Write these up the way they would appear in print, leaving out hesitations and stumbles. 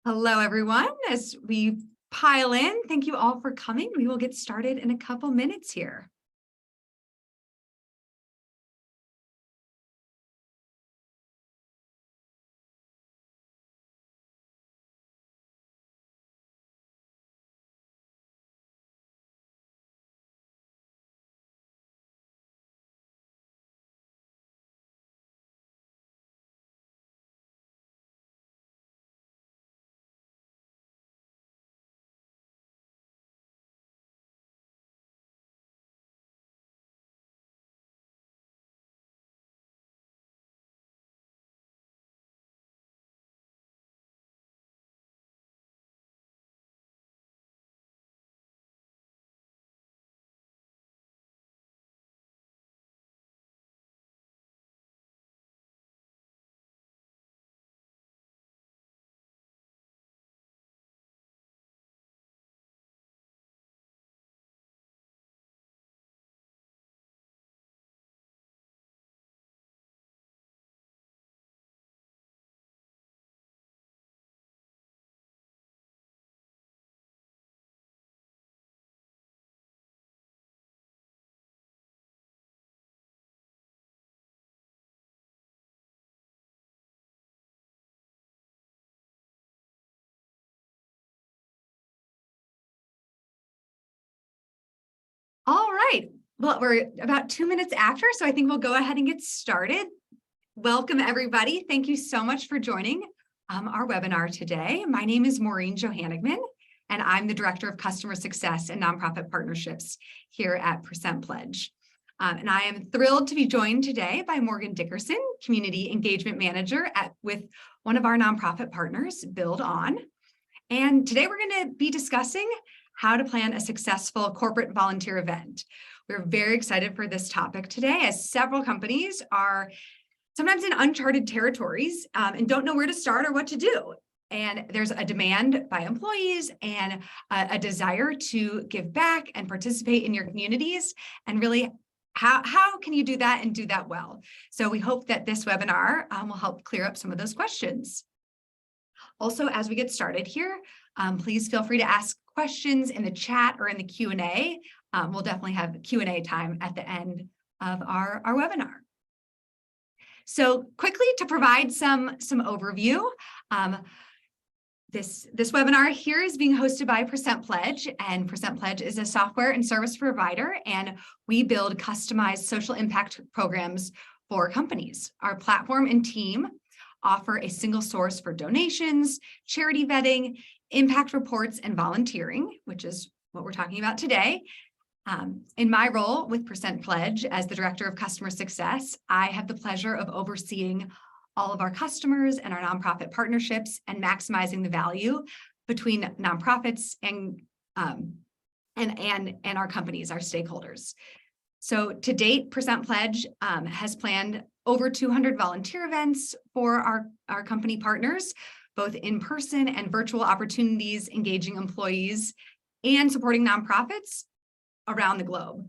Hello, everyone. As we pile in, thank you all for coming. We will get started in a couple minutes here. All right. Well, we're about 2 minutes after, so I think we'll go ahead and get started. Welcome, everybody. Thank you so much for joining our webinar today. My name is Maureen Johannigman, and I'm the Director of Customer Success and Nonprofit Partnerships here at Percent Pledge. And I am thrilled to be joined today by Morgan Dickerson, Community Engagement Manager with one of our nonprofit partners, buildOn. And today we're going to be discussing how to plan a successful corporate volunteer event. We're very excited for this topic today, as several companies are sometimes in uncharted territories and don't know where to start or what to do. And there's a demand by employees and a desire to give back and participate in your communities. And really, how can you do that and do that well? So we hope that this webinar will help clear up some of those questions. Also, as we get started here, please feel free to ask questions in the chat or in the Q&A. We'll definitely have Q&A time at the end of our webinar. So quickly, to provide some overview, this webinar here is being hosted by Percent Pledge, and Percent Pledge is a software and service provider, and we build customized social impact programs for companies. Our platform and team offer a single source for donations, charity vetting, impact reports, and volunteering, which is what we're talking about today. In my role with Percent Pledge as the Director of Customer Success, I have the pleasure of overseeing all of our customers and our nonprofit partnerships and maximizing the value between nonprofits and our companies, our stakeholders. So to date, Percent Pledge has planned over 200 volunteer events for our company partners, both in person and virtual opportunities, engaging employees and supporting nonprofits around the globe.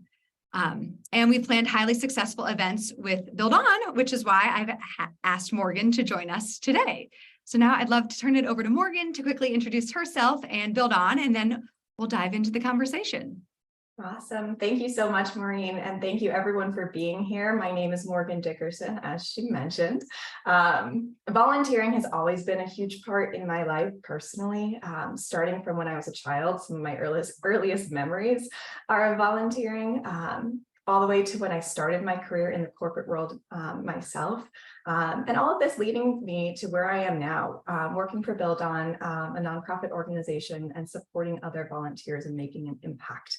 And we've planned highly successful events with buildOn, which is why I've asked Morgan to join us today. So now I'd love to turn it over to Morgan to quickly introduce herself and buildOn, and then we'll dive into the conversation. Awesome. Thank you so much, Maureen, and thank you everyone for being here. My name is Morgan Dickerson, as she mentioned. Volunteering has always been a huge part in my life personally, starting from when I was a child. Some of my earliest memories are of volunteering, all the way to when I started my career in the corporate world myself. And all of this leading me to where I am now, working for buildOn, a nonprofit organization, and supporting other volunteers and making an impact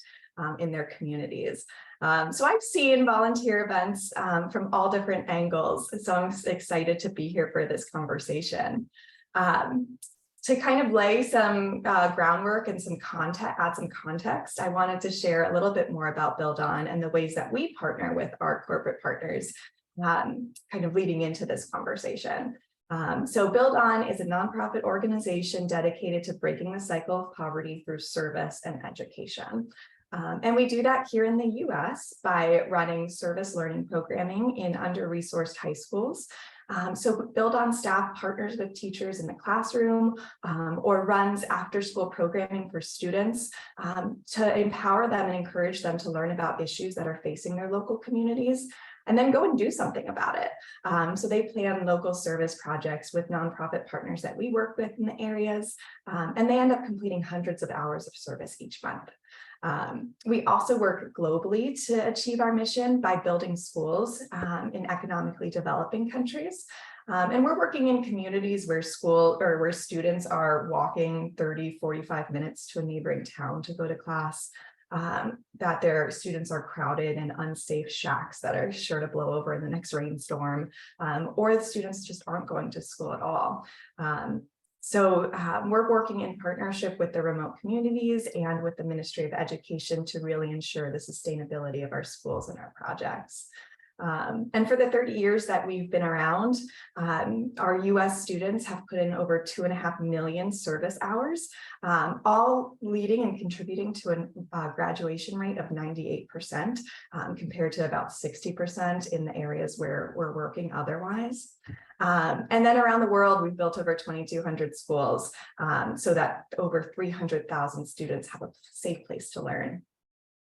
in their communities. So I've seen volunteer events from all different angles. So I'm excited to be here for this conversation. To kind of lay some groundwork and add some context, I wanted to share a little bit more about buildOn and the ways that we partner with our corporate partners, kind of leading into this conversation. So buildOn is a nonprofit organization dedicated to breaking the cycle of poverty through service and education. And we do that here in the US by running service learning programming in under-resourced high schools, So buildOn staff partners with teachers in the classroom or runs after-school programming for students to empower them and encourage them to learn about issues that are facing their local communities, and then go and do something about it. So they plan local service projects with nonprofit partners that we work with in the areas, and they end up completing hundreds of hours of service each month. We also work globally to achieve our mission by building schools in economically developing countries. And we're working in communities where where students are walking 30, 45 minutes to a neighboring town to go to class. That their students are crowded in unsafe shacks that are sure to blow over in the next rainstorm, or the students just aren't going to school at all. So we're working in partnership with the remote communities and with the Ministry of Education to really ensure the sustainability of our schools and our projects. And for the 30 years that we've been around, our US students have put in over 2.5 million service hours, all leading and contributing to a graduation rate of 98%, compared to about 60% in the areas where we're working otherwise. And then around the world, we've built over 2,200 schools so that over 300,000 students have a safe place to learn.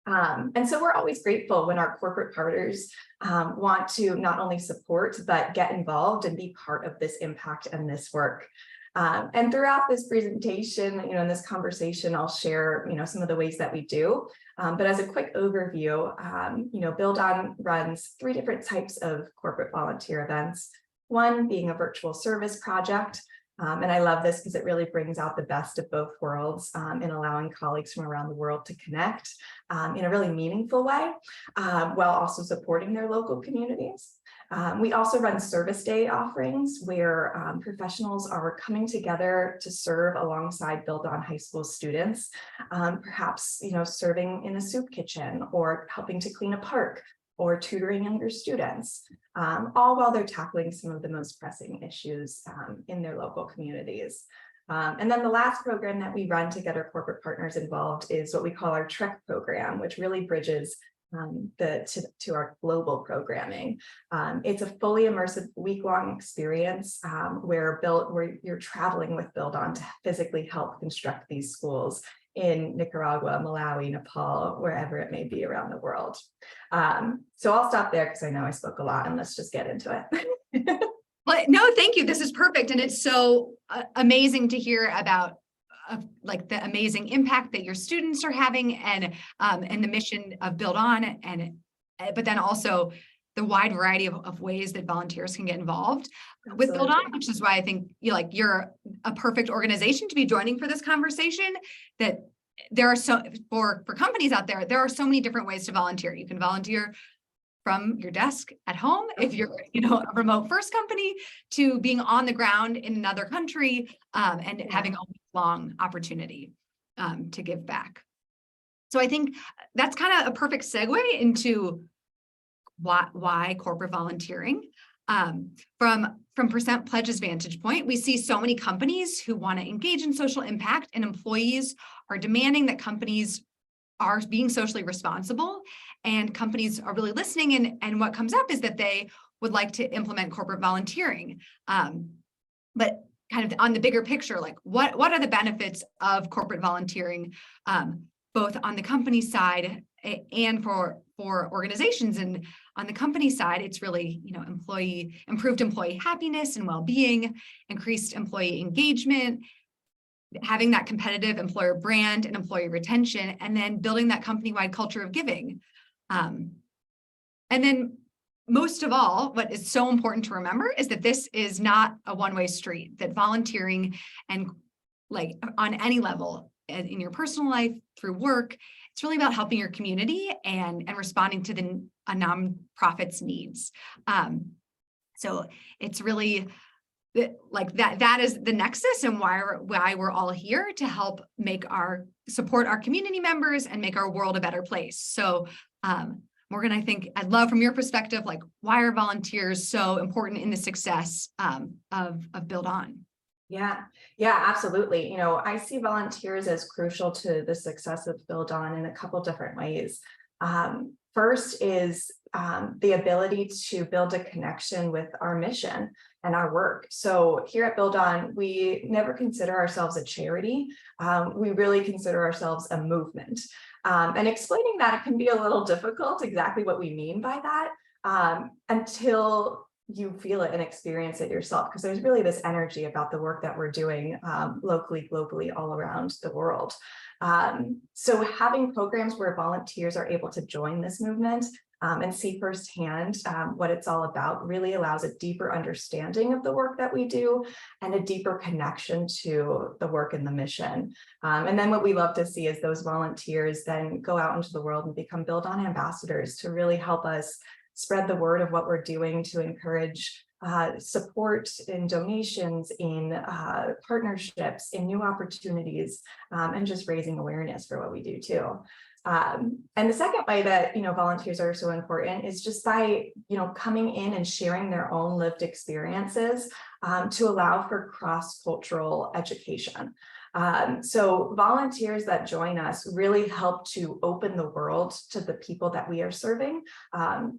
And so we're always grateful when our corporate partners want to not only support, but get involved and be part of this impact and this work. And throughout this presentation, in this conversation, I'll share, some of the ways that we do. But as a quick overview, buildOn runs 3 different types of corporate volunteer events. One being a virtual service project. And I love this because it really brings out the best of both worlds in allowing colleagues from around the world to connect in a really meaningful way, while also supporting their local communities. We also run service day offerings where professionals are coming together to serve alongside buildOn high school students, perhaps serving in a soup kitchen or helping to clean a park, or tutoring younger students, all while they're tackling some of the most pressing issues in their local communities. And then the last program that we run to get our corporate partners involved is what we call our Trek program, which really bridges to our global programming. It's a fully immersive week-long experience where you're traveling with buildOn to physically help construct these schools in Nicaragua, Malawi, Nepal, wherever it may be around the world. So I'll stop there because I know I spoke a lot, and let's just get into it. Well, no, thank you. This is perfect. And it's so amazing to hear about like the amazing impact that your students are having and the mission of buildOn, but then also the wide variety of ways that volunteers can get involved with buildOn, which is why I think you're a perfect organization to be joining for this conversation. That there are for companies out there, there are so many different ways to volunteer. You can volunteer from your desk at home if you're a remote first company, to being on the ground in another country and having a long opportunity to give back. So I think that's kind of a perfect segue into why corporate volunteering. From Percent Pledge's vantage point, we see so many companies who want to engage in social impact, and employees are demanding that companies are being socially responsible, and companies are really listening. And what comes up is that they would like to implement corporate volunteering. But kind of on the bigger picture, like what are the benefits of corporate volunteering, both on the company side and for organizations? And on the company side, it's really, improved employee happiness and well-being, increased employee engagement, having that competitive employer brand and employee retention, and then building that company-wide culture of giving. And then most of all, what is so important to remember is that this is not a one-way street, that volunteering and like on any level in your personal life, through work, it's really about helping your community and responding to a nonprofit's needs. So it's really like that is the nexus, and why we're all here to help support our community members and make our world a better place. So Morgan, I think I'd love from your perspective, like why are volunteers so important in the success of buildOn? Yeah, absolutely. I see volunteers as crucial to the success of buildOn in a couple different ways. First is the ability to build a connection with our mission and our work. So here at buildOn, we never consider ourselves a charity. We really consider ourselves a movement. And explaining that, it can be a little difficult exactly what we mean by that until you feel it and experience it yourself, because there's really this energy about the work that we're doing locally, globally, all around the world. So having programs where volunteers are able to join this movement and see firsthand what it's all about really allows a deeper understanding of the work that we do and a deeper connection to the work and the mission. And then what we love to see is those volunteers then go out into the world and become buildOn ambassadors to really help us spread the word of what we're doing, to encourage support in donations, in partnerships, in new opportunities, and just raising awareness for what we do too. And the second way that, volunteers are so important is just by, coming in and sharing their own lived experiences to allow for cross-cultural education. So volunteers that join us really help to open the world to the people that we are serving,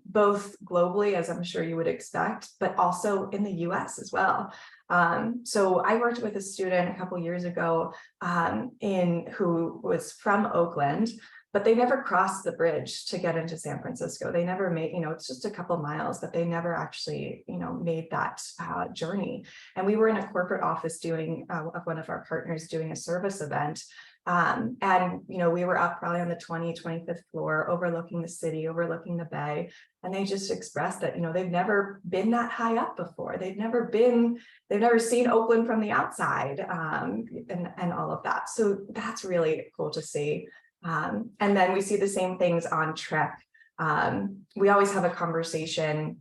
both globally, as I'm sure you would expect, but also in the US as well. So I worked with a student a couple years ago who was from Oakland, but they never crossed the bridge to get into San Francisco. They never made, it's just a couple miles, but they never actually, made that journey. And we were in a corporate office doing, one of our partners doing a service event. And, we were up probably on the 25th floor, overlooking the city, overlooking the bay. And they just expressed that, they've never been that high up before. They've never seen Oakland from the outside, and all of that. So that's really cool to see. And then we see the same things on Trek. We always have a conversation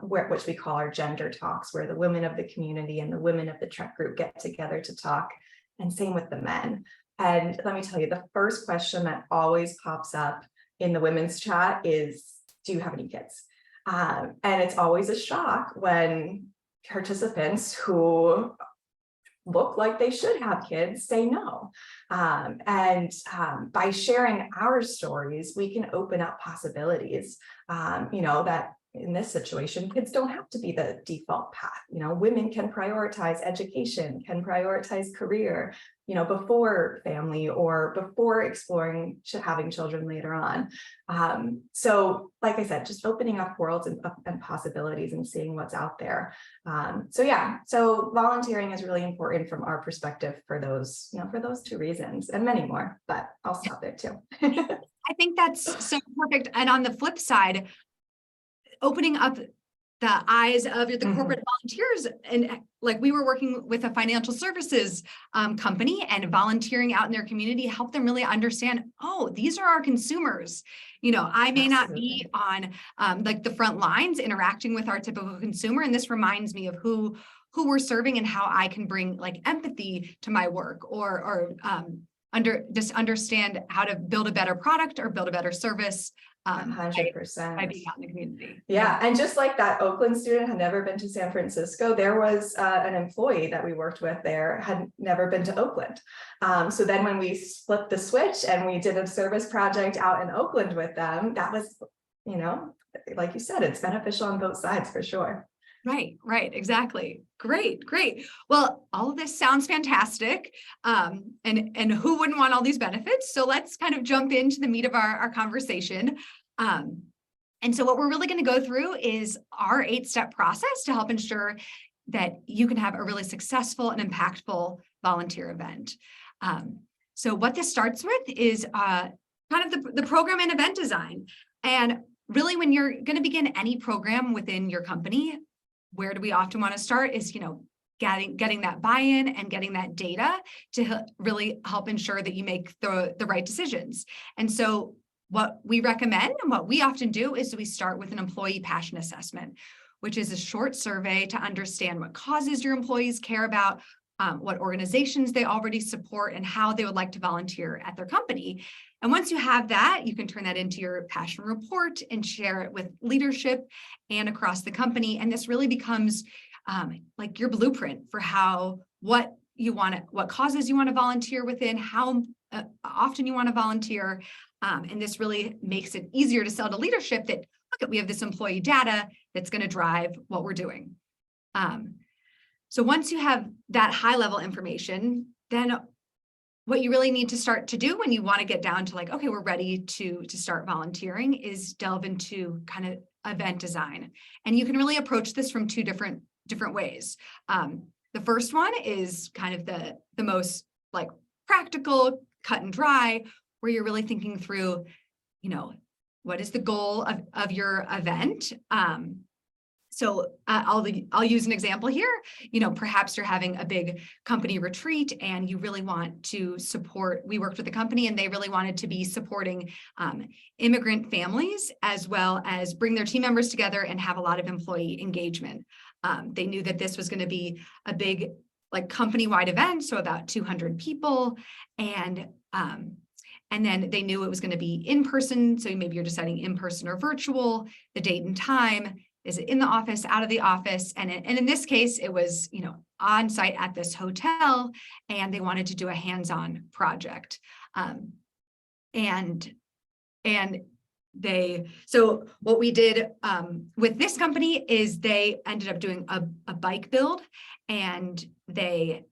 which we call our gender talks, where the women of the community and the women of the Trek group get together to talk, and same with the men. And let me tell you, the first question that always pops up in the women's chat is, do you have any kids? And it's always a shock when participants who look like they should have kids say no. By sharing our stories, we can open up possibilities, that in this situation, kids don't have to be the default path. Women can prioritize education, can prioritize career, before family or before exploring having children later on. So like I said, just opening up worlds and possibilities and seeing what's out there. So volunteering is really important from our perspective for those two reasons, and many more, but I'll stop there too. I think that's so perfect. And on the flip side, opening up the eyes of the corporate volunteers, and like we were working with a financial services company, and volunteering out in their community helped them really understand, oh, these are our consumers. I may not be on like the front lines interacting with our typical consumer, and this reminds me of who we're serving and how I can bring like empathy to my work, or understand how to build a better product or build a better service. 100%. By being out in the community. Yeah. And just like that Oakland student had never been to San Francisco, there was an employee that we worked with there had never been to Oakland. So then when we flipped the switch and we did a service project out in Oakland with them, that was, like you said, it's beneficial on both sides for sure. Right, exactly. Great. Well, all of this sounds fantastic. And who wouldn't want all these benefits? So let's kind of jump into the meat of our conversation. And so what we're really going to go through is our 8-step process to help ensure that you can have a really successful and impactful volunteer event. So what this starts with is kind of the program and event design. And really, when you're going to begin any program within your company, where do we often want to start is, getting that buy-in and getting that data to really help ensure that you make the right decisions. And so what we recommend and what we often do is we start with an employee passion assessment, which is a short survey to understand what causes your employees care about, what organizations they already support, and how they would like to volunteer at their company. And once you have that, you can turn that into your passion report and share it with leadership and across the company. And this really becomes like your blueprint for what causes you want to volunteer within, how often you want to volunteer, And this really makes it easier to sell to leadership that, look, we have this employee data that's going to drive what we're doing. So once you have that high level information, then what you really need to start to do when you want to get down to like, okay, we're ready to start volunteering, is delve into kind of event design. And you can really approach this from two different ways. The first one is kind of the most like practical, cut and dry, where you're really thinking through, what is the goal of your event? So I'll use an example here. Perhaps you're having a big company retreat and you really want to support. We worked with a company and they really wanted to be supporting immigrant families, as well as bring their team members together and have a lot of employee engagement. They knew that this was going to be a big like company-wide event, so about 200 people, and then they knew it was going to be in person. So maybe you're deciding in person or virtual, the date and time. Is it in the office, out of the office? And in this case, it was, on site at this hotel, and they wanted to do a hands-on project. So what we did with this company is they ended up doing a bike build, and they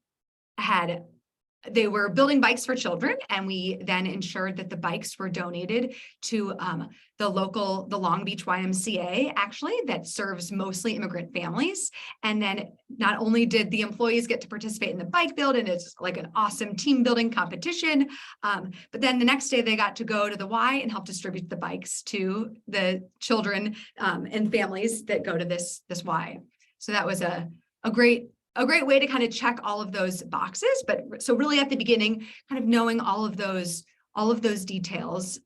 were building bikes for children, and we then ensured that the bikes were donated to the Long Beach YMCA, actually, that serves mostly immigrant families. And then not only did the employees get to participate in the bike build, and it's like an awesome team building competition, but then the next day they got to go to the Y and help distribute the bikes to the children and families that go to this Y. So that was a great way to kind of check all of those boxes. But so really at the beginning, kind of knowing all of those details.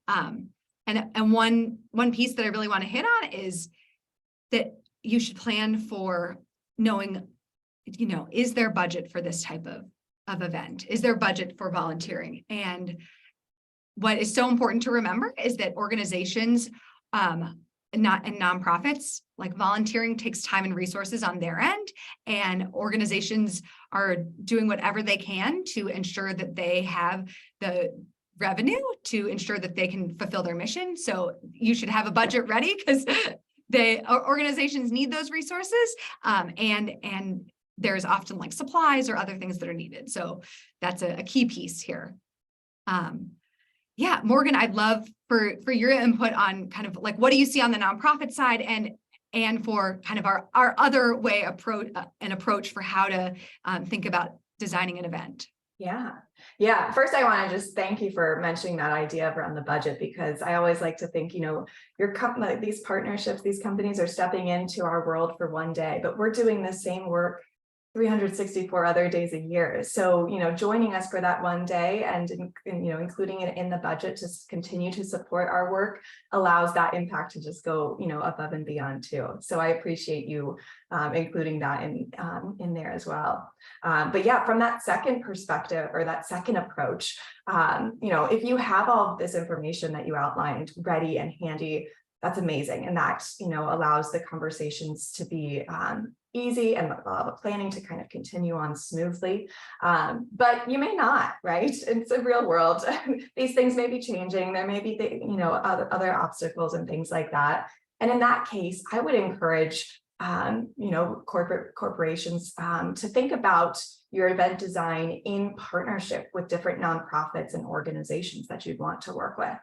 And one piece that I really want to hit on is that you should plan for knowing, is there budget for this type of event? Is there budget for volunteering? And what is so important to remember is that organizations, and nonprofits, like volunteering takes time and resources on their end, and organizations are doing whatever they can to ensure that they have the revenue to ensure that they can fulfill their mission. So you should have a budget ready, because organizations need those resources, and there's often like supplies or other things that are needed. So that's a key piece here. Yeah, Morgan, I'd love for your input on kind of like, what do you see on the nonprofit side, and for kind of our other way approach for how to think about designing an event. Yeah. First, I want to just thank you for mentioning that idea around the budget, because I always like to think, your company, these partnerships, these companies are stepping into our world for one day, but we're doing the same work 364 other days a year. So, joining us for that one day and including it in the budget to continue to support our work allows that impact to just go, above and beyond too. So I appreciate you including that in there as well. But yeah, from that second perspective, or that second approach, if you have all of this information that you outlined ready and handy, that's amazing. And that, allows the conversations to be easy and the planning to kind of continue on smoothly. But you may not, right? It's a real world. These things may be changing. There may be, other obstacles and things like that. And in that case, I would encourage, corporations to think about your event design in partnership with different nonprofits and organizations that you'd want to work with.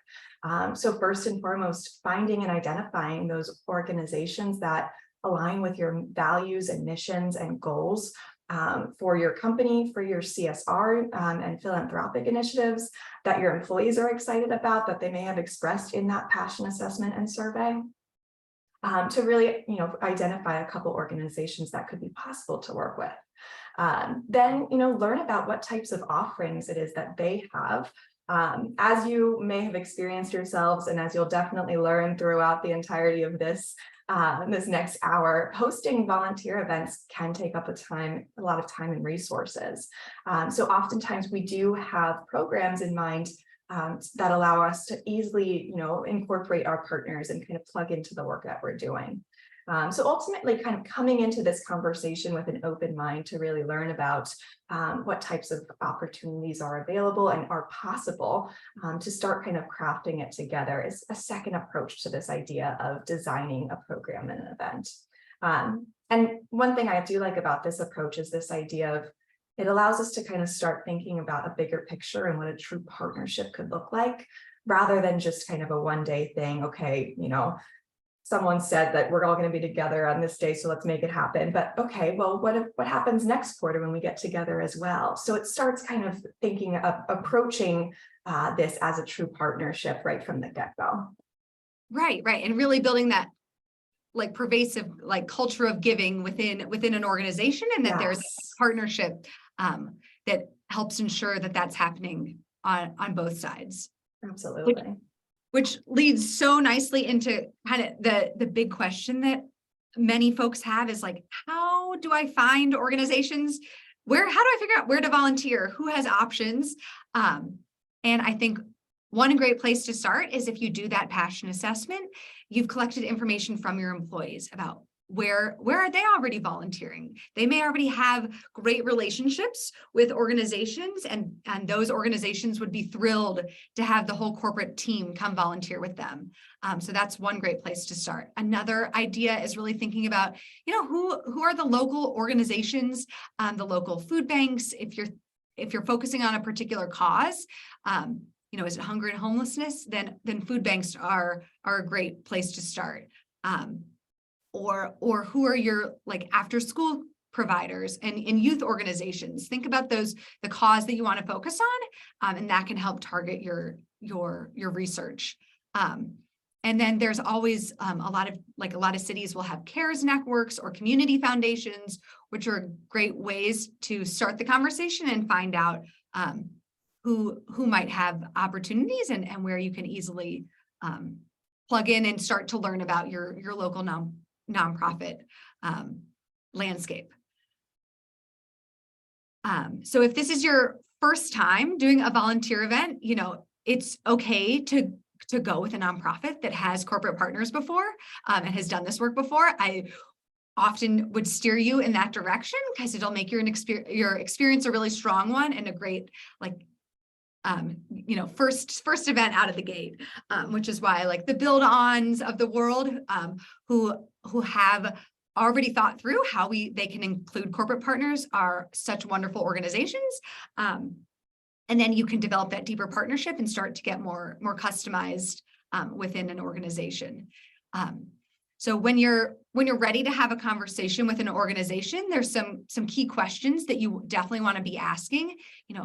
So first and foremost, finding and identifying those organizations that align with your values and missions and goals for your company, for your CSR and philanthropic initiatives that your employees are excited about, that they may have expressed in that passion assessment and survey. To really, identify a couple organizations that could be possible to work with. Then, learn about what types of offerings it is that they have. As you may have experienced yourselves, and as you'll definitely learn throughout the entirety of this next hour, hosting volunteer events can take up a lot of time and resources. So oftentimes we do have programs in mind that allow us to easily, incorporate our partners and kind of plug into the work that we're doing. So ultimately kind of coming into this conversation with an open mind to really learn about what types of opportunities are available and are possible, to start kind of crafting it together is a second approach to this idea of designing a program and an event. And one thing I do like about this approach is this idea of it allows us to kind of start thinking about a bigger picture and what a true partnership could look like, rather than just kind of a one-day thing. Okay, someone said that we're all going to be together on this day, so let's make it happen. But okay, well, what happens next quarter when we get together as well? So it starts kind of thinking of approaching this as a true partnership right from the get-go. Right. And really building that like pervasive like culture of giving within an organization, and that there's Yes, partnership that helps ensure that that's happening on both sides. absolutely. Which leads so nicely into kind of the big question that many folks have is like, how do I find organizations? How do I figure out where to volunteer? Who has options? And I think one great place to start is if you do that passion assessment, you've collected information from your employees about where are they already volunteering? They may already have great relationships with organizations, and those organizations would be thrilled to have the whole corporate team come volunteer with them. So that's one great place to start. Another idea is really thinking about, who are the local organizations, the local food banks. If you're focusing on a particular cause, is it hunger and homelessness? Then food banks are a great place to start. Or who are your like after school providers and youth organizations? Think about the cause that you want to focus on, and that can help target your research. And then there's always a lot of cities will have CARES networks or community foundations, which are great ways to start the conversation and find out who might have opportunities and where you can easily plug in and start to learn about your local nonprofit landscape. So if this is your first time doing a volunteer event, it's okay to go with a nonprofit that has corporate partners before and has done this work before. I often would steer you in that direction because it'll make your experience a really strong one and a great first event out of the gate, which is why like the buildOns of the world who have already thought through how they can include corporate partners are such wonderful organizations. And then you can develop that deeper partnership and start to get more customized within an organization. So when you're ready to have a conversation with an organization, there's some key questions that you definitely want to be asking,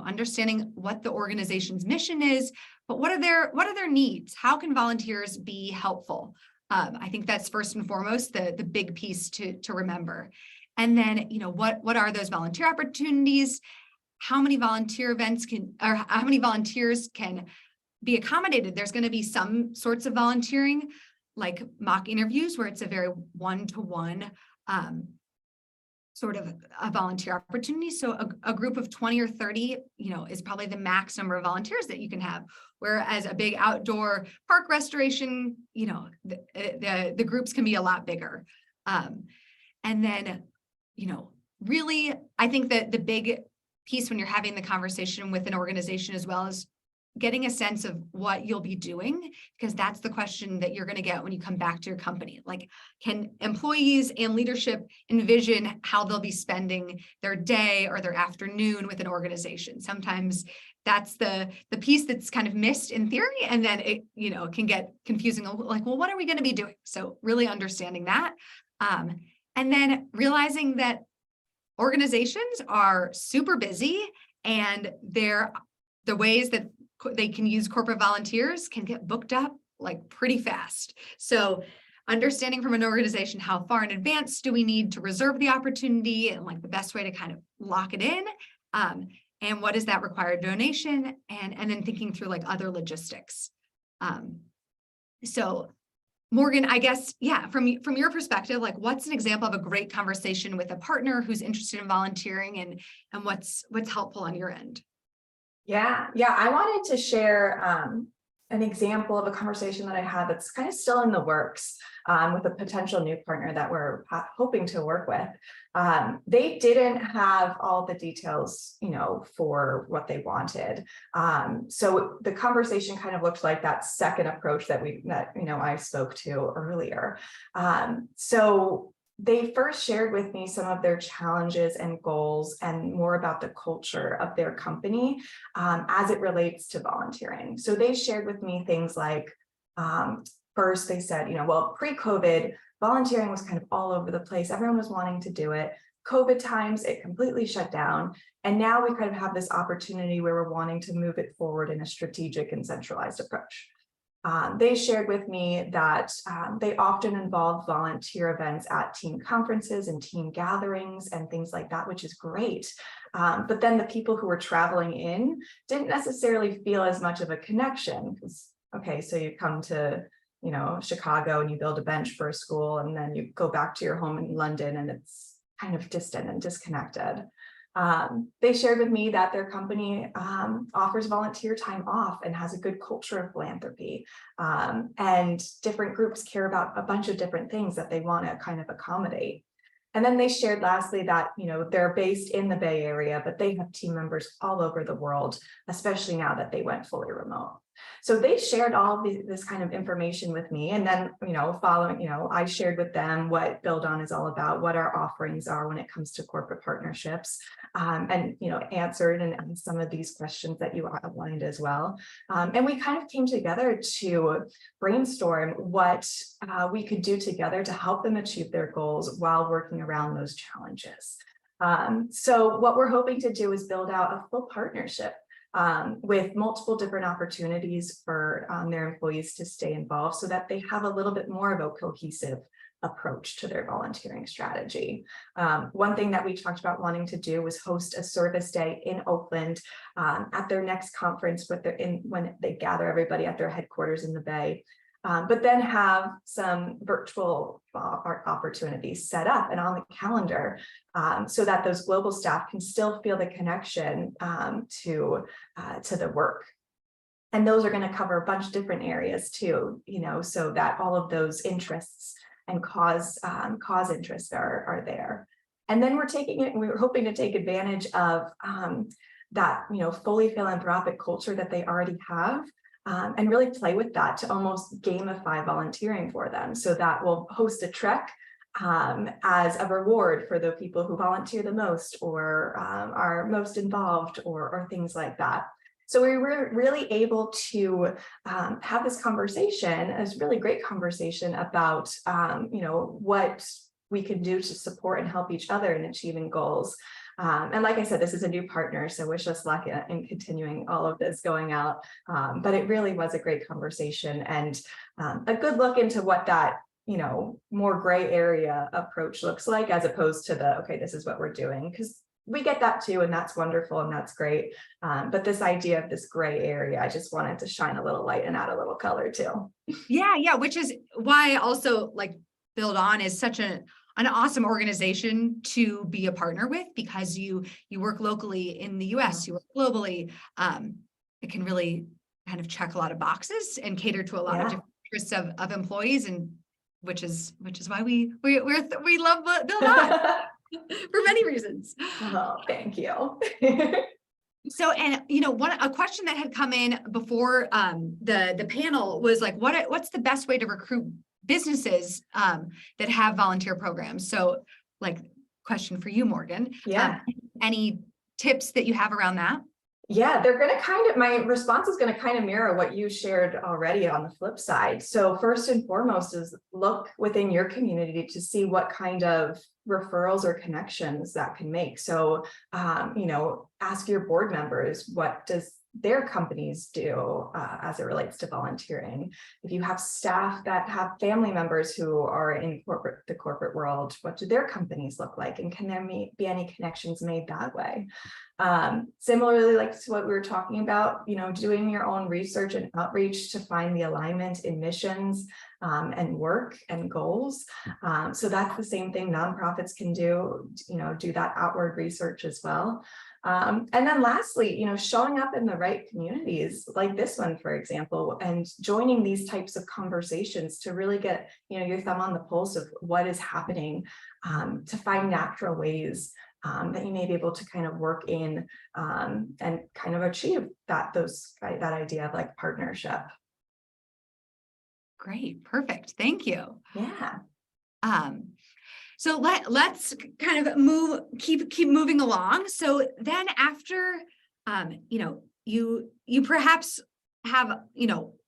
understanding what the organization's mission is, but what are their needs? How can volunteers be helpful? I think that's first and foremost the big piece to remember. And then, what are those volunteer opportunities? How many volunteer events how many volunteers can be accommodated? There's going to be some sorts of volunteering, like mock interviews, where it's a very one-to-one sort of a volunteer opportunity. So a group of 20 or 30, is probably the max number of volunteers that you can have. Whereas a big outdoor park restoration, the groups can be a lot bigger. And then, really, I think that the big piece when you're having the conversation with an organization as well is getting a sense of what you'll be doing, because that's the question that you're going to get when you come back to your company. Like, can employees and leadership envision how they'll be spending their day or their afternoon with an organization? Sometimes that's the piece that's kind of missed in theory, and then it can get confusing. Like, well, what are we going to be doing? So really understanding that, and then realizing that organizations are super busy, and the ways that they can use corporate volunteers can get booked up like pretty fast. So understanding from an organization, how far in advance do we need to reserve the opportunity, and like the best way to kind of lock it in, and what does that require donation, and then thinking through like other logistics. So Morgan, I guess, from your perspective, like what's an example of a great conversation with a partner who's interested in volunteering, and what's helpful on your end? Yeah. I wanted to share an example of a conversation that I had that's kind of still in the works. with a potential new partner that we're hoping to work with. They didn't have all the details, for what they wanted. So the conversation kind of looked like that second approach that I spoke to earlier. So they first shared with me some of their challenges and goals and more about the culture of their company as it relates to volunteering. So they shared with me things like, first they said, well, pre-COVID, volunteering was kind of all over the place. Everyone was wanting to do it. COVID times, it completely shut down. And now we kind of have this opportunity where we're wanting to move it forward in a strategic and centralized approach. They shared with me that they often involve volunteer events at team conferences and team gatherings and things like that, which is great. But then the people who were traveling in didn't necessarily feel as much of a connection. Okay, so you come to Chicago and you build a bench for a school, and then you go back to your home in London and it's kind of distant and disconnected. They shared with me that their company offers volunteer time off and has a good culture of philanthropy. And different groups care about a bunch of different things that they want to kind of accommodate. And then they shared lastly that, they're based in the Bay Area, but they have team members all over the world, especially now that they went fully remote. So they shared all of this kind of information with me. And then, following, I shared with them what buildOn is all about, what our offerings are when it comes to corporate partnerships, and, answered and some of these questions that you outlined as well. And we kind of came together to brainstorm what we could do together to help them achieve their goals while working around those challenges. So what we're hoping to do is build out a full partnership with multiple different opportunities for their employees to stay involved so that they have a little bit more of a cohesive approach to their volunteering strategy. One thing that we talked about wanting to do was host a service day in Oakland at their next conference when they gather everybody at their headquarters in the Bay. But then have some virtual opportunities set up and on the calendar so that those global staff can still feel the connection to the work. And those are going to cover a bunch of different areas too, so that all of those interests and cause interests are there. And then we're hoping to take advantage of that, fully philanthropic culture that they already have. And really play with that to almost gamify volunteering for them. So that we'll host a trek as a reward for the people who volunteer the most or are most involved or things like that. So we were really able to have this conversation, a really great conversation about, what we can do to support and help each other in achieving goals. And like I said, this is a new partner, so wish us luck in continuing all of this going out. But it really was a great conversation and a good look into what that, more gray area approach looks like, as opposed to okay, this is what we're doing, because we get that too, and that's wonderful and that's great. But this idea of this gray area, I just wanted to shine a little light and add a little color too. Yeah, which is why also like buildOn is such an awesome organization to be a partner with, because you work locally in the US, you work globally. It can really kind of check a lot of boxes and cater to a lot of different interests of employees, and which is why we love buildOn for many reasons. Oh, thank you. So, and a question that had come in before the panel was like, what's the best way to recruit businesses that have volunteer programs? So, like, question for you, Morgan. Yeah. Any tips that you have around that? Yeah, they're going to my response is going to kind of mirror what you shared already on the flip side. So first and foremost is look within your community to see what kind of referrals or connections that can make. So, ask your board members, what does their companies do as it relates to volunteering? If you have staff that have family members who are in the corporate world, what do their companies look like? And can there be any connections made that way? Similarly, like to what we were talking about, doing your own research and outreach to find the alignment in missions and work and goals. So that's the same thing nonprofits can do, do that outward research as well. And then lastly, showing up in the right communities like this one, for example, and joining these types of conversations to really get, your thumb on the pulse of what is happening, to find natural ways that you may be able to kind of work in and kind of achieve that idea of like partnership. Great, perfect. Thank you. Yeah. So let's kind of keep moving along. So then after, you perhaps have,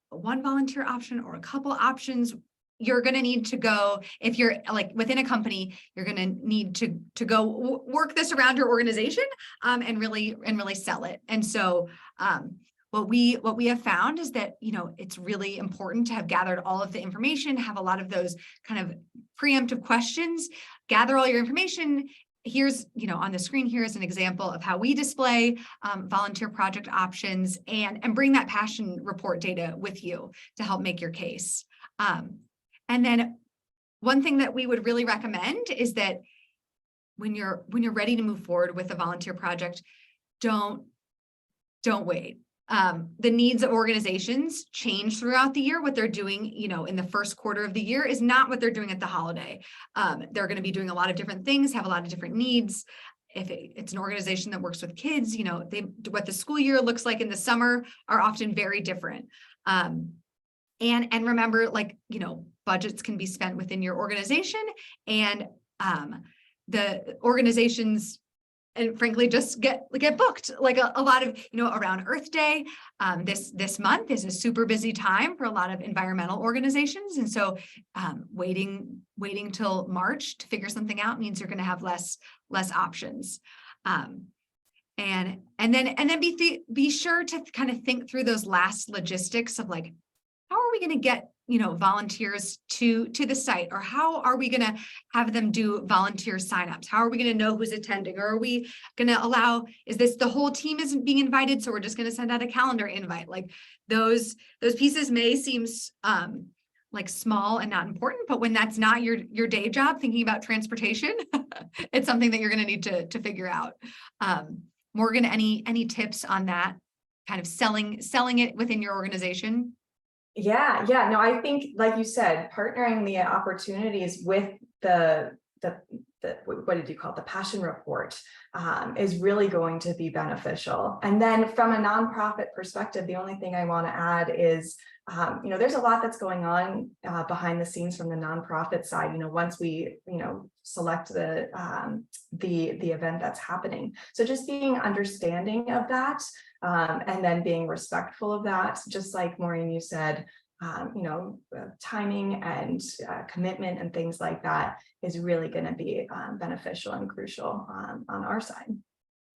one volunteer option or a couple options. You're going to need to go, if you're like within a company, you're going to need to go work this around your organization, and really sell it. And so, what we have found is that, it's really important to have gathered all of the information, have a lot of those kind of preemptive questions, gather all your information. Here's, on the screen here is an example of how we display volunteer project options, and bring that passion report data with you to help make your case. And then one thing that we would really recommend is that when you're ready to move forward with a volunteer project, don't wait. The needs of organizations change throughout the year. What they're doing, in the first quarter of the year is not what they're doing at the holiday. They're going to be doing a lot of different things, have a lot of different needs. If it's an organization that works with kids, what the school year looks like in the summer are often very different. And remember, budgets can be spent within your organization, and the organizations, and frankly, just get booked. Like a lot of, around Earth Day, this month is a super busy time for a lot of environmental organizations. And so waiting till March to figure something out means you're going to have less options. And then be sure to kind of think through those last logistics of like, how are we going to get, volunteers to the site, or how are we going to have them do volunteer signups? How are we going to know who's attending? Or are we going to allow, is this the whole team isn't being invited, so we're just going to send out a calendar invite? Like those pieces may seem like small and not important, but when that's not your day job, thinking about transportation, it's something that you're going to need to figure out. Morgan, any tips on that kind of selling it within your organization? Yeah. No, I think, like you said, partnering the opportunities with the what did you call it? The passion report is really going to be beneficial. And then from a nonprofit perspective, the only thing I want to add is, there's a lot that's going on behind the scenes from the nonprofit side. Once we, select the event that's happening. So just being understanding of that, and then being respectful of that, just like Maureen, you said, timing and commitment and things like that is really going to be beneficial and crucial on our side.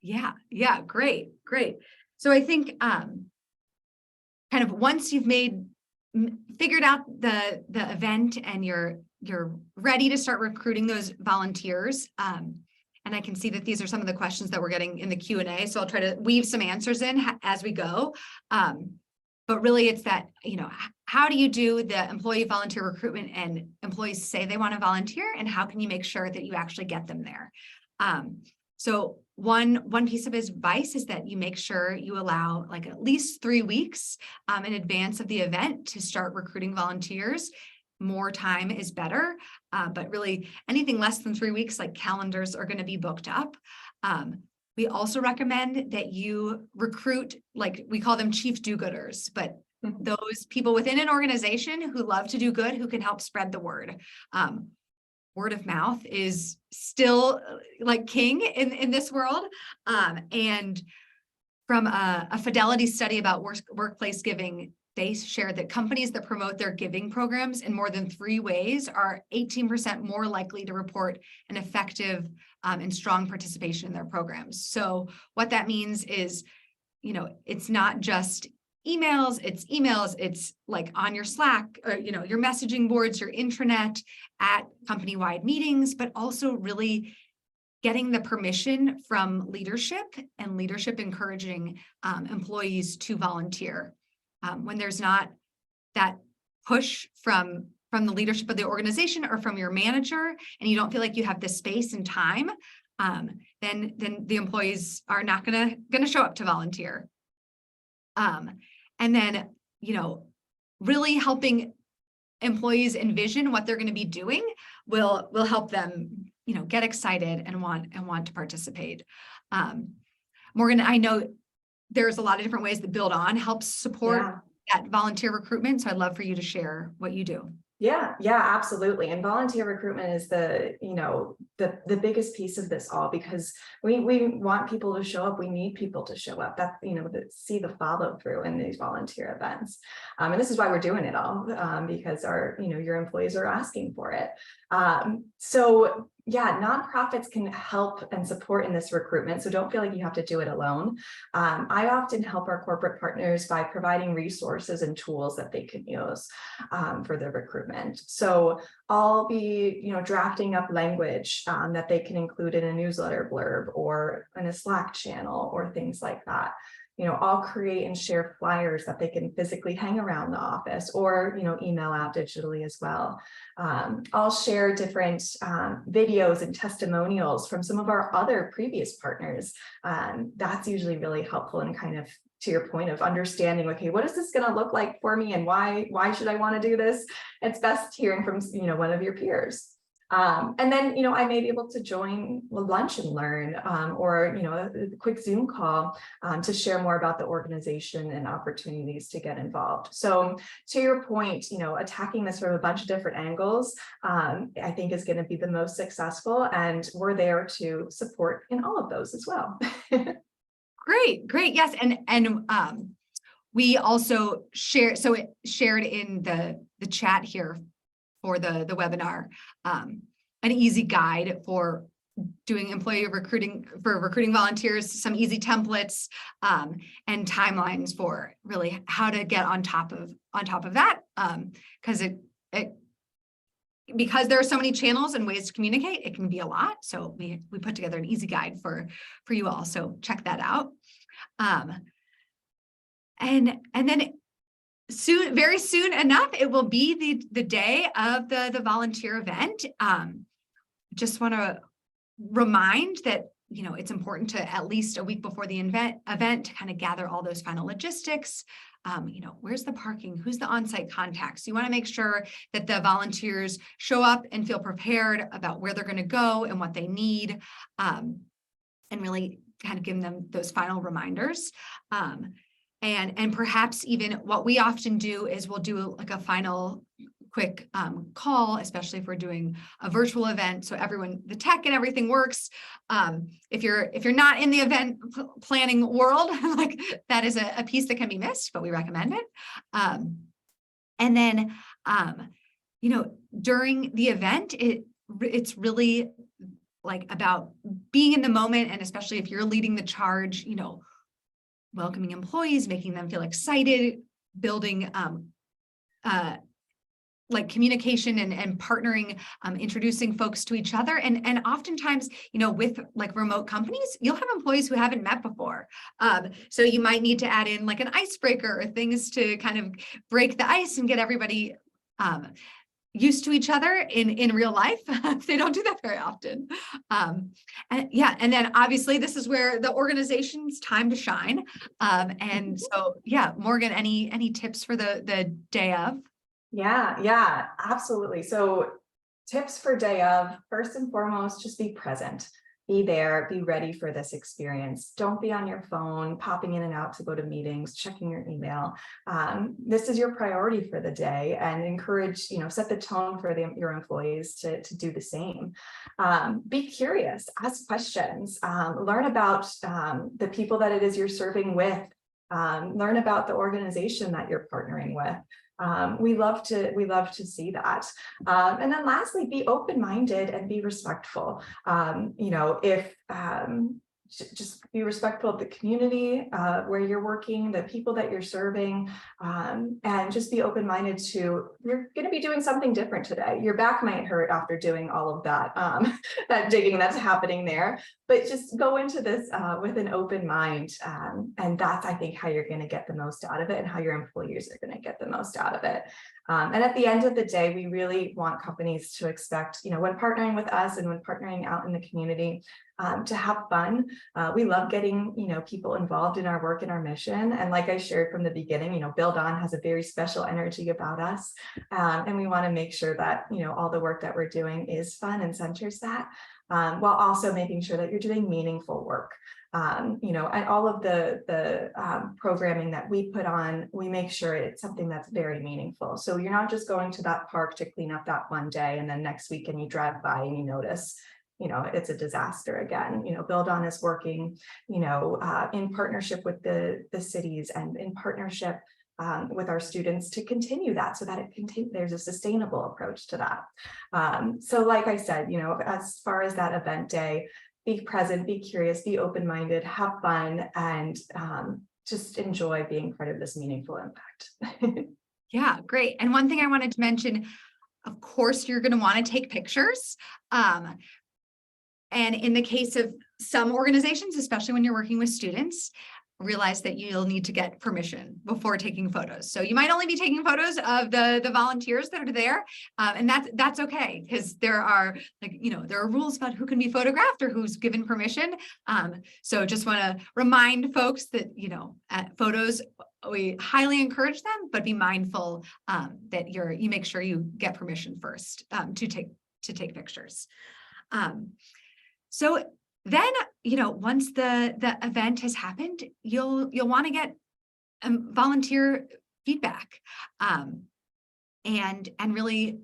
Yeah, great. So I think kind of once you've figured out the event and you're ready to start recruiting those volunteers, and I can see that these are some of the questions that we're getting in the Q&A, so I'll try to weave some answers in as we go. But really it's that, how do you do the employee volunteer recruitment, and employees say they want to volunteer, and how can you make sure that you actually get them there? So one piece of advice is that you make sure you allow like at least 3 weeks in advance of the event to start recruiting volunteers. More time is better, but really anything less than 3 weeks, like calendars are going to be booked up. We also recommend that you recruit, like we call them chief do-gooders, but those people within an organization who love to do good, who can help spread the word. Word of mouth is still like king in this world. And from a Fidelity study about workplace giving, they shared that companies that promote their giving programs in more than 3 ways are 18% more likely to report an effective and strong participation in their programs. So what that means is, it's not just emails, it's like on your Slack, or, your messaging boards, your intranet, at company-wide meetings, but also really getting the permission from leadership, and leadership encouraging employees to volunteer. When there's not that push from the leadership of the organization or from your manager, and you don't feel like you have the space and time, then the employees are not gonna show up to volunteer. And then, really helping employees envision what they're going to be doing will help them, get excited and want to participate. Morgan, I know there's a lot of different ways that buildOn helps support that volunteer recruitment. So I'd love for you to share what you do. Yeah, absolutely. And volunteer recruitment is the biggest piece of this all, because we want people to show up. We need people to show up. That, to see the follow through in these volunteer events. And this is why we're doing it all, because your employees are asking for it. So yeah, nonprofits can help and support in this recruitment. So don't feel like you have to do it alone. I often help our corporate partners by providing resources and tools that they can use for their recruitment. So I'll be, drafting up language that they can include in a newsletter blurb or in a Slack channel or things like that. I'll create and share flyers that they can physically hang around the office or, email out digitally as well. I'll share different videos and testimonials from some of our other previous partners. That's usually really helpful in kind of, to your point of understanding, okay, what is this going to look like for me and why should I want to do this? It's best hearing from, one of your peers. And then, I may be able to join a lunch and learn or, a quick Zoom call to share more about the organization and opportunities to get involved. So to your point, attacking this from a bunch of different angles, I think is going to be the most successful. And we're there to support in all of those as well. Great. Yes. And we also share, so it shared in the chat here for the webinar, an easy guide for doing employee recruiting, for recruiting volunteers, some easy templates and timelines for really how to get on top of that, because there are so many channels and ways to communicate, it can be a lot. So we put together an easy guide for you all. So check that out. And then very soon enough, it will be the day of the volunteer event. Just want to remind that, it's important to at least a week before the event to kind of gather all those final logistics. Where's the parking? Who's the on-site contacts? You want to make sure that the volunteers show up and feel prepared about where they're going to go and what they need, and really kind of give them those final reminders. And perhaps even what we often do is we'll do like a final quick call, especially if we're doing a virtual event. So the tech and everything works. If you're not in the event planning world, like that is a piece that can be missed, but we recommend it. And then, during the event, it's really like about being in the moment. And especially if you're leading the charge, welcoming employees, making them feel excited, building like communication and partnering, introducing folks to each other. And oftentimes, with like remote companies, you'll have employees who haven't met before. So you might need to add in like an icebreaker or things to kind of break the ice and get everybody used to each other in real life. They don't do that very often. And then obviously this is where the organization's time to shine. And so, Morgan, any tips for the day of? Yeah, absolutely. So tips for day of, first and foremost, just be present. Be there, be ready for this experience. Don't be on your phone, popping in and out to go to meetings, checking your email. This is your priority for the day, and encourage, set the tone for your employees to do the same. Be curious, ask questions, learn about the people that it is you're serving with, learn about the organization that you're partnering with. We love to see that. And then lastly, be open-minded and be respectful. Just be respectful of the community where you're working, the people that you're serving, and just be open-minded to, you're going to be doing something different today. Your back might hurt after doing all of that, that digging that's happening there, but just go into this with an open mind. And that's, I think, how you're going to get the most out of it and how your employees are going to get the most out of it. And at the end of the day, we really want companies to expect, when partnering with us and when partnering out in the community, to have fun. We love getting, people involved in our work and our mission. And like I shared from the beginning, buildOn has a very special energy about us. And we want to make sure that, all the work that we're doing is fun and centers that, while also making sure that you're doing meaningful work. And all of the programming that we put on, we make sure it's something that's very meaningful. So you're not just going to that park to clean up that one day, and then next weekend you drive by and you notice, it's a disaster again. buildOn is working, in partnership with the cities and in partnership with our students to continue that, so that there's a sustainable approach to that. So like I said, as far as that event day, be present, be curious, be open-minded, have fun, and just enjoy being part of this meaningful impact. Yeah, great. And one thing I wanted to mention, of course, you're going to want to take pictures. And in the case of some organizations, especially when you're working with students, realize that you'll need to get permission before taking photos. So you might only be taking photos of the volunteers that are there. And that's okay, because there are there are rules about who can be photographed or who's given permission. So just want to remind folks that, at photos, we highly encourage them, but be mindful that you make sure you get permission first to take pictures. So then, once the event has happened, you'll want to get volunteer feedback, and really,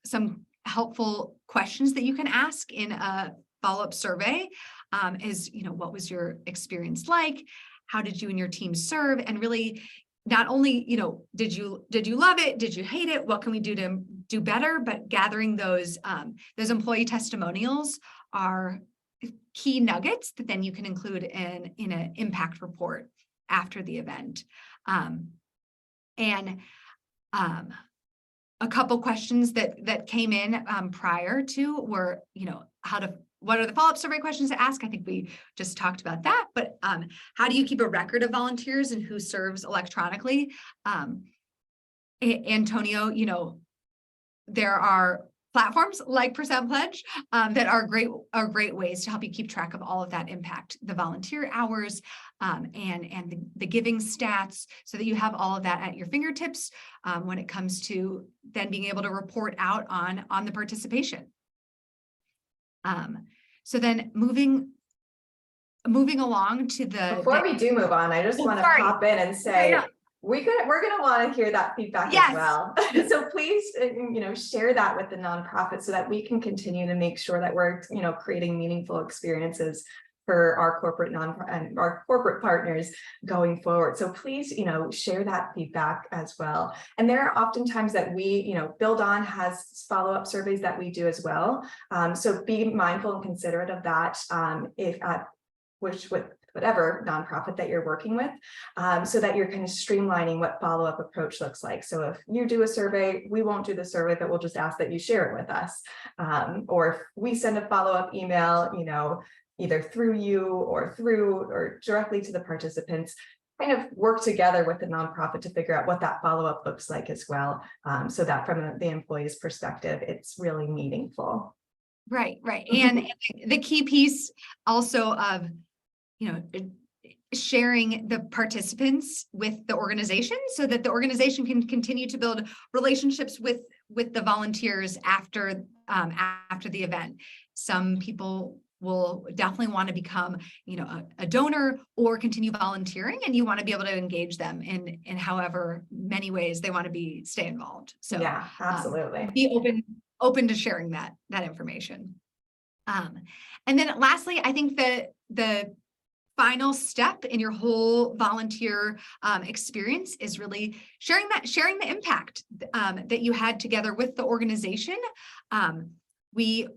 some helpful questions that you can ask in a follow-up survey is, what was your experience like? How did you and your team serve? And really, not only, did you love it? Did you hate it? What can we do to do better? But gathering those employee testimonials are key nuggets that then you can include in an impact report after the event. And a couple questions that came in prior to were, what are the follow-up survey questions to ask? I think we just talked about that, but how do you keep a record of volunteers and who serves electronically? Antonio, there are platforms like Percent Pledge that are great ways to help you keep track of all of that impact, the volunteer hours and the giving stats, so that you have all of that at your fingertips when it comes to then being able to report out on the participation. So then moving along to Before we do move on, I just want to pop in and say, we're going to want to hear that feedback as well. So please, share that with the nonprofit so that we can continue to make sure that we're, creating meaningful experiences for our corporate and our corporate partners going forward. So please, share that feedback as well. And there are often times that we, buildOn has follow-up surveys that we do as well. So be mindful and considerate of that with whatever nonprofit that you're working with, so that you're kind of streamlining what follow-up approach looks like. So if you do a survey, we won't do the survey, but we'll just ask that you share it with us. Or if we send a follow-up email, either through you or directly to the participants, kind of work together with the nonprofit to figure out what that follow-up looks like as well, so that from the employee's perspective, it's really meaningful. Right. And the key piece also of, sharing the participants with the organization, so that the organization can continue to build relationships with the volunteers after the event. Some people will definitely want to become, a donor or continue volunteering, and you want to be able to engage them in however many ways they want to stay involved. So yeah, absolutely. Be open to sharing that information. And then lastly, I think the final step in your whole volunteer experience is really sharing the impact that you had together with the organization. We,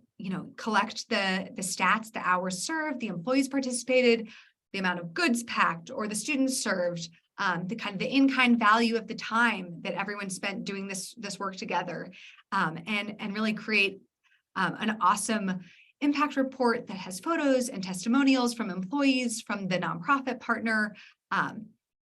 collect the stats, the hours served, the employees participated, the amount of goods packed or the students served, the in-kind value of the time that everyone spent doing this work together, and really create an awesome impact report that has photos and testimonials from employees, from the nonprofit partner,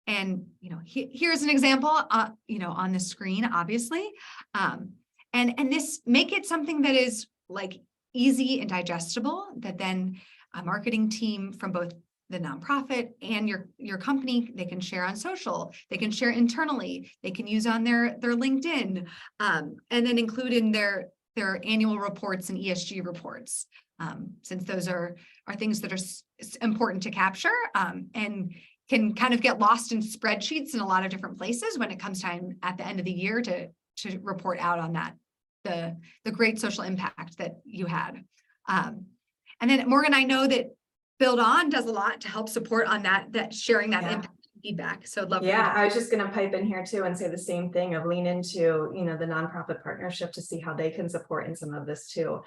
And, here's an example, on the screen, obviously. And this make it something that is like easy and digestible, that then a marketing team from both the nonprofit and your company, they can share on social, they can share internally, they can use on their LinkedIn, and then include in their annual reports and ESG reports, since those are things that are important to capture, and can kind of get lost in spreadsheets in a lot of different places when it comes time at the end of the year to report out on that, the great social impact that you had. And then Morgan, I know that buildOn does a lot to help support on that sharing that impact feedback. So I'd love. Yeah, I was just going to pipe in here too and say the same thing of lean into, the nonprofit partnership to see how they can support in some of this too.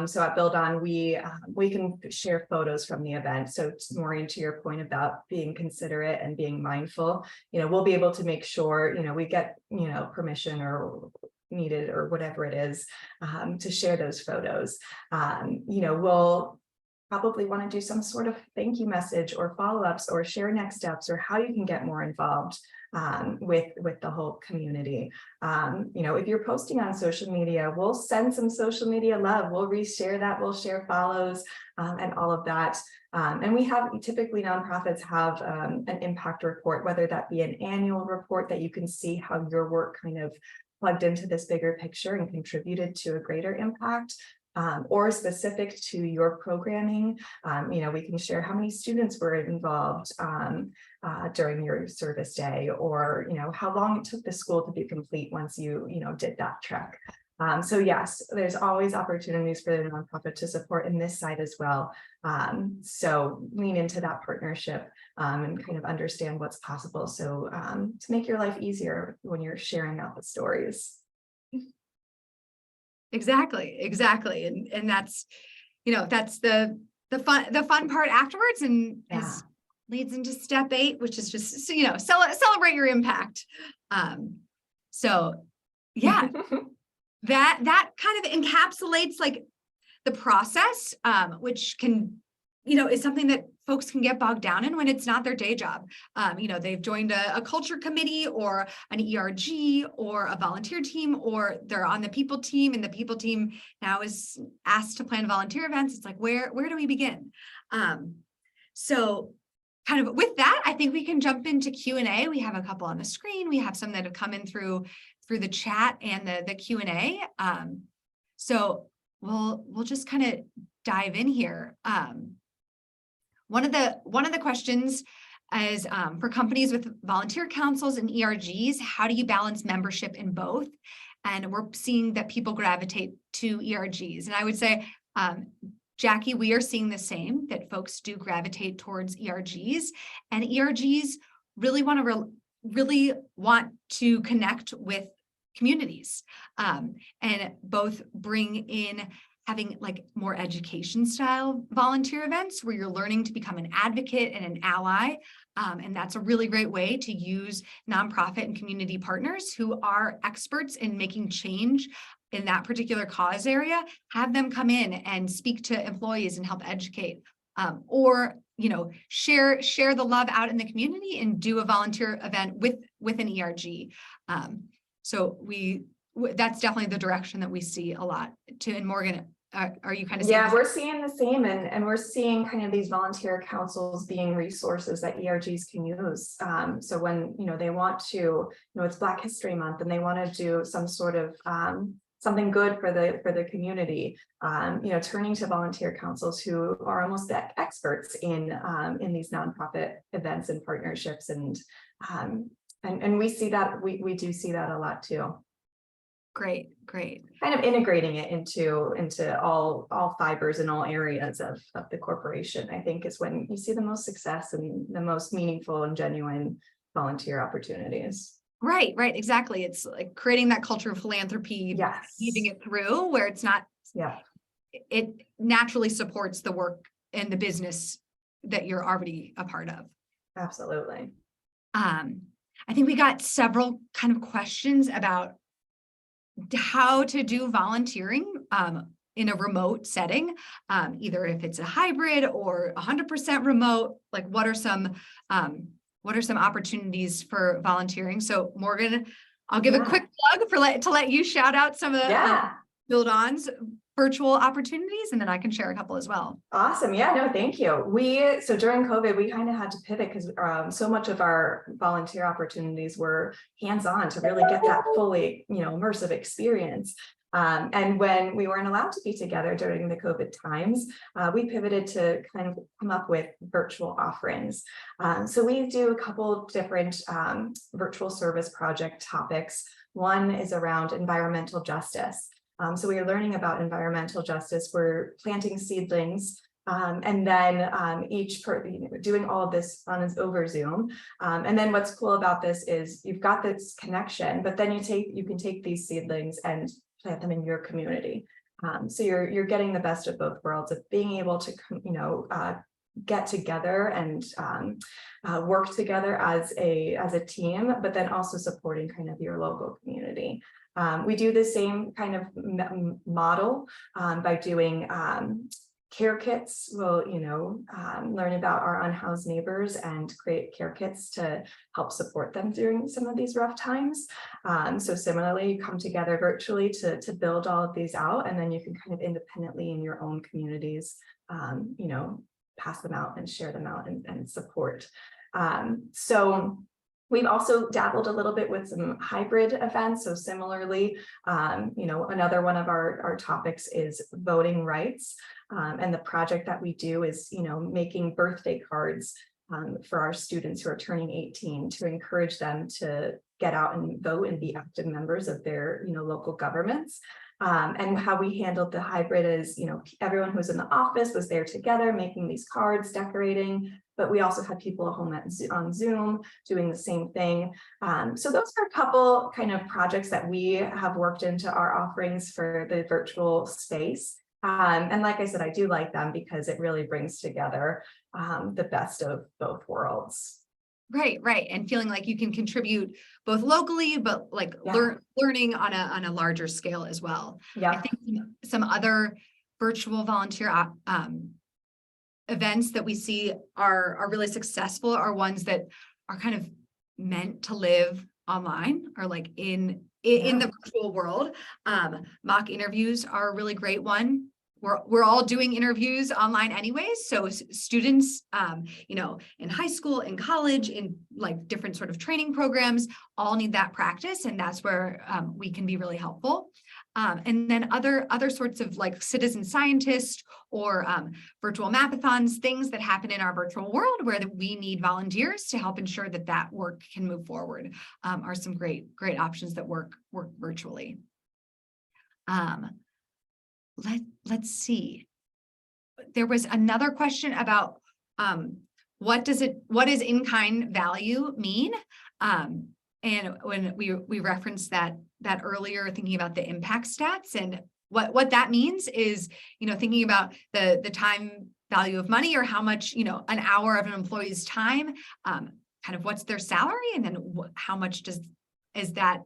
So at buildOn, we can share photos from the event. So Maureen, to your point about being considerate and being mindful, we'll be able to make sure, we get, permission or needed or whatever it is, to share those photos. We'll probably want to do some sort of thank you message or follow-ups or share next steps or how you can get more involved with the whole community. If you're posting on social media, we'll send some social media love. We'll reshare that. We'll share follows and all of that. And we have typically nonprofits have an impact report, whether that be an annual report that you can see how your work kind of plugged into this bigger picture and contributed to a greater impact. Or specific to your programming, we can share how many students were involved during your service day, or how long it took the school to be complete once you did that trek. So yes, there's always opportunities for the nonprofit to support in this side as well. So lean into that partnership and kind of understand what's possible. So to make your life easier when you're sharing out the stories. Exactly. And that's, that's the fun part afterwards, and leads into step 8, which is just, celebrate your impact. So yeah, that kind of encapsulates like the process, which can, is something that folks can get bogged down in when it's not their day job. They've joined a culture committee or an ERG or a volunteer team, or they're on the people team, and the people team now is asked to plan volunteer events. It's like, where do we begin? So kind of with that, I think we can jump into Q&A. We have a couple on the screen. We have some that have come in through the chat and the Q&A. So we'll just kind of dive in here. One of the questions is for companies with volunteer councils and ERGs, how do you balance membership in both? And we're seeing that people gravitate to ERGs. And I would say, Jackie, we are seeing the same, that folks do gravitate towards ERGs, and ERGs really want to connect with communities, and both bring in having like more education style volunteer events where you're learning to become an advocate and an ally. And that's a really great way to use nonprofit and community partners who are experts in making change in that particular cause area, have them come in and speak to employees and help educate, or share the love out in the community and do a volunteer event with an ERG. So that's definitely the direction that we see a lot too. And Morgan, are you kind of seeing? Yeah, we're seeing the same, and we're seeing kind of these volunteer councils being resources that ERGs can use. So when they want to, it's Black History Month, and they want to do some sort of something good for the community, turning to volunteer councils who are almost experts in these nonprofit events and partnerships, and we see that we do see that a lot too. Great. Kind of integrating it into all fibers and all areas of the corporation, I think, is when you see the most success and the most meaningful and genuine volunteer opportunities. Right, exactly. It's like creating that culture of philanthropy, weaving it through where it's not, it naturally supports the work and the business that you're already a part of. Absolutely. I think we got several kind of questions about how to do volunteering in a remote setting, either if it's a hybrid or 100% remote, like what are some what are some opportunities for volunteering? So Morgan, I'll give a Yeah. quick plug to let you shout out some of the Yeah. buildOn's virtual opportunities, and then I can share a couple as well. Awesome. Yeah, no, thank you. So during COVID, we kind of had to pivot because so much of our volunteer opportunities were hands-on to really get that fully, immersive experience. And when we weren't allowed to be together during the COVID times, we pivoted to kind of come up with virtual offerings. So we do a couple different virtual service project topics. One is around environmental justice. So we are learning about environmental justice. We're planting seedlings, and then doing all of this over Zoom. And then what's cool about this is you've got this connection, but then you can take these seedlings and plant them in your community. So you're getting the best of both worlds of being able to get together and work together as a team, but then also supporting kind of your local community. We do the same kind of model by doing care kits. We'll, learn about our unhoused neighbors and create care kits to help support them during some of these rough times. So similarly, you come together virtually to build all of these out, and then you can kind of independently in your own communities, pass them out and share them out and support. So we've also dabbled a little bit with some hybrid events. So similarly, another one of our topics is voting rights. And the project that we do is, making birthday cards for our students who are turning 18 to encourage them to get out and vote and be active members of their, local governments. And how we handled the hybrid is, everyone who was in the office was there together, making these cards, decorating, but we also had people at home on Zoom doing the same thing. So those are a couple kind of projects that we have worked into our offerings for the virtual space. And like I said, I do like them because it really brings together the best of both worlds. Right. And feeling like you can contribute both locally, but like learning on a larger scale as well. Yeah. I think some other virtual volunteer events that we see are really successful are ones that are kind of meant to live online or like in the virtual world. Mock interviews are a really great one. We're all doing interviews online anyways. So students, in high school, in college, in like different sort of training programs, all need that practice. And that's where we can be really helpful. And then other sorts of like citizen scientist or virtual mapathons, things that happen in our virtual world where we need volunteers to help ensure that work can move forward, are some great options that work virtually. Let's see. There was another question about what does in-kind value mean? And when we referenced that earlier, thinking about the impact stats, and what that means is, thinking about the time value of money, or how much, an hour of an employee's time, kind of what's their salary, and then how much is that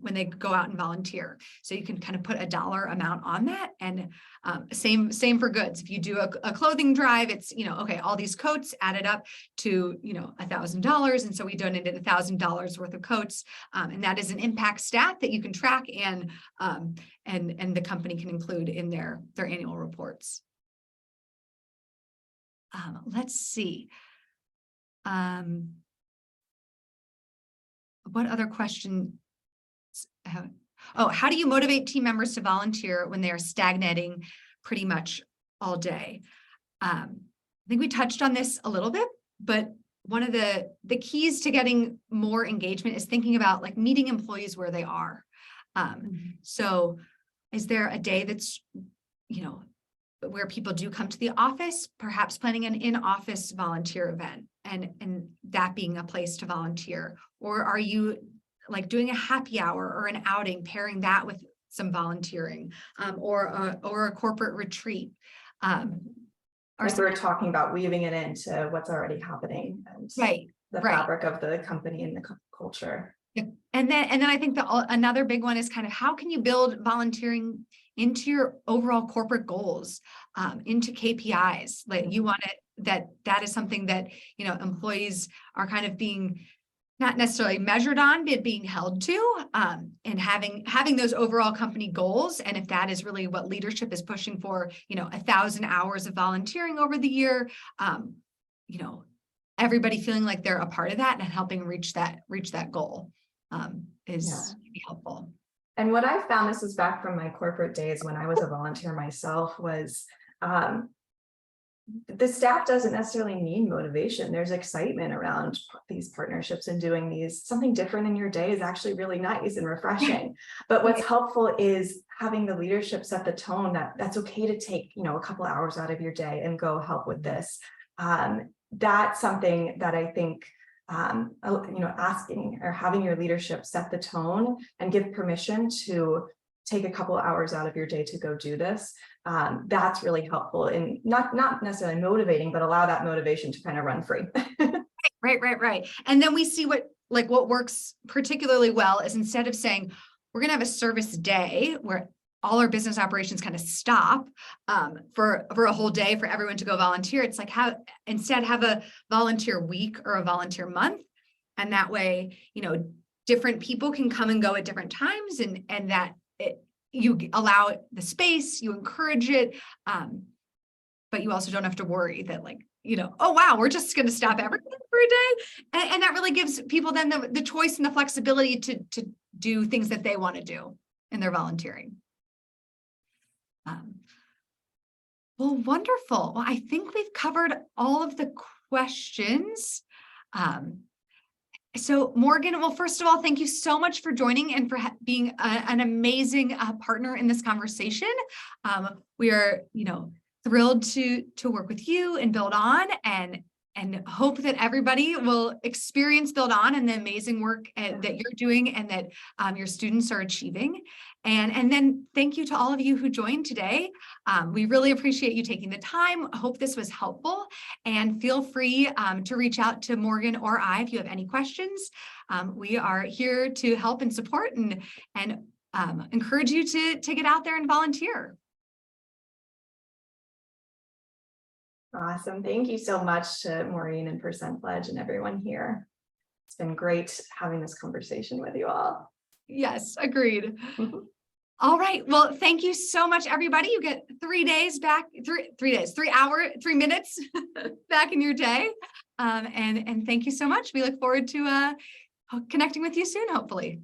when they go out and volunteer. So you can kind of put a dollar amount on that. And same for goods. If you do a clothing drive, it's, okay, all these coats added up to, $1,000. And so we donated $1,000 worth of coats. And that is an impact stat that you can track and the company can include in their annual reports. Let's see. What other question? How do you motivate team members to volunteer when they are stagnating pretty much all day? I think we touched on this a little bit, but one of the keys to getting more engagement is thinking about like meeting employees where they are. So is there a day that's, where people do come to the office, perhaps planning an in-office volunteer event and that being a place to volunteer? Or are you like doing a happy hour or an outing, pairing that with some volunteering, or a corporate retreat? Like we were talking about weaving it into what's already happening and the fabric of the company and the culture. Yeah. And then I think another big one is kind of how can you build volunteering into your overall corporate goals, into KPIs? Like you want it that is something that, employees are kind of being not necessarily measured on, but being held to, and having those overall company goals. And if that is really what leadership is pushing for, 1,000 hours of volunteering over the year, everybody feeling like they're a part of that and helping reach that goal, is helpful. And what I found, this is back from my corporate days when I was a volunteer myself, was the staff doesn't necessarily need motivation. There's excitement around these partnerships and doing something different in your day is actually really nice and refreshing. But what's helpful is having the leadership set the tone that that's okay to take, a couple hours out of your day and go help with this. That's something that I think, asking or having your leadership set the tone and give permission to take a couple hours out of your day to go do this. That's really helpful in not necessarily motivating, but allow that motivation to kind of run free. Right. And then we see what works particularly well is, instead of saying we're going to have a service day where all our business operations kind of stop for a whole day for everyone to go volunteer, it's like instead have a volunteer week or a volunteer month. And that way, different people can come and go at different times, and that you allow the space, you encourage it, but you also don't have to worry that oh wow, we're just going to stop everything for a day, and that really gives people then the choice and the flexibility to do things that they want to do in their volunteering. Well, wonderful. Well, I think we've covered all of the questions. So Morgan, well, first of all, thank you so much for joining and for being an amazing partner in this conversation. We are, thrilled to work with you and buildOn, and hope that everybody will experience buildOn and the amazing work that you're doing and that your students are achieving. And then thank you to all of you who joined today. We really appreciate you taking the time. I hope this was helpful, and feel free to reach out to Morgan or I if you have any questions. We are here to help and support and encourage you to get out there and volunteer. Awesome. Thank you so much to Maureen and Percent Pledge and everyone here. It's been great having this conversation with you all. Yes, agreed. All right. Well, thank you so much, everybody. You get 3 days back, 3 minutes back in your day. And thank you so much. We look forward to connecting with you soon, hopefully.